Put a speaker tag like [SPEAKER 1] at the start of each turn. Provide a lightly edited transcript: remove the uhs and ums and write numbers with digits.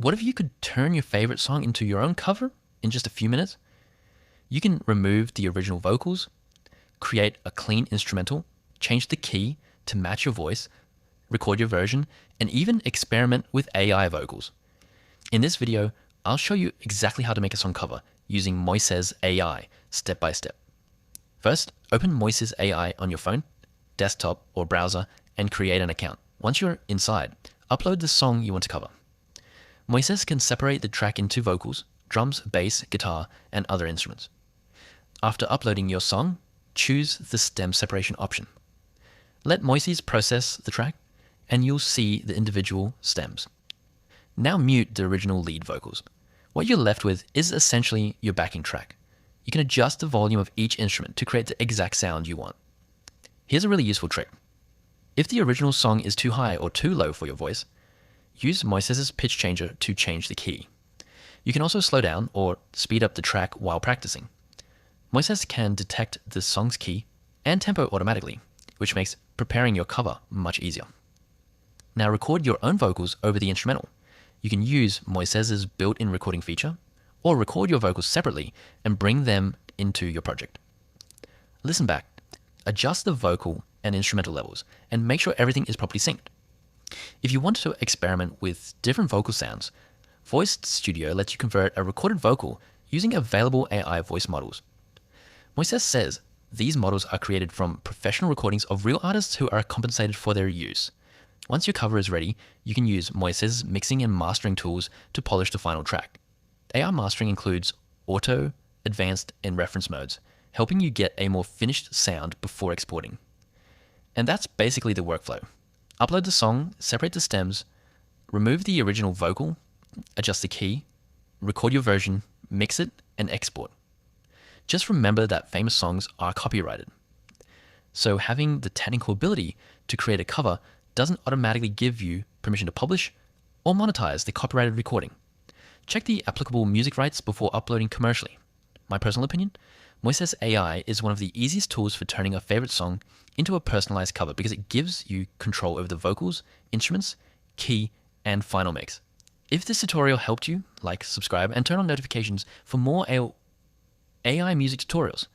[SPEAKER 1] What if you could turn your favorite song into your own cover in just a few minutes? You can remove the original vocals, create a clean instrumental, change the key to match your voice, record your version, and even experiment with AI vocals. In this video, I'll show you exactly how to make a song cover using Moises AI step by step. First, open Moises AI on your phone, desktop, or browser and create an account. Once you're inside, upload the song you want to cover. Moises can separate the track into vocals, drums, bass, guitar, and other instruments. After uploading your song, choose the stem separation option. Let Moises process the track, and you'll see the individual stems. Now mute the original lead vocals. What you're left with is essentially your backing track. You can adjust the volume of each instrument to create the exact sound you want. Here's a really useful trick. If the original song is too high or too low for your voice, use Moises' pitch changer to change the key. You can also slow down or speed up the track while practicing. Moises can detect the song's key and tempo automatically, which makes preparing your cover much easier. Now record your own vocals over the instrumental. You can use Moises' built-in recording feature, or record your vocals separately and bring them into your project. Listen back, adjust the vocal and instrumental levels, and make sure everything is properly synced. If you want to experiment with different vocal sounds, Voice Studio lets you convert a recorded vocal using available AI voice models. Moises says these models are created from professional recordings of real artists who are compensated for their use. Once your cover is ready, you can use Moises' mixing and mastering tools to polish the final track. AI mastering includes auto, advanced, and reference modes, helping you get a more finished sound before exporting. And that's basically the workflow. Upload the song, separate the stems, remove the original vocal, adjust the key, record your version, mix it, and export. Just remember that famous songs are copyrighted. So having the technical ability to create a cover doesn't automatically give you permission to publish or monetize the copyrighted recording. Check the applicable music rights before uploading commercially. My personal opinion, Moises AI is one of the easiest tools for turning a favorite song into a personalized cover because it gives you control over the vocals, instruments, key, and final mix. If this tutorial helped you, like, subscribe, and turn on notifications for more AI music tutorials.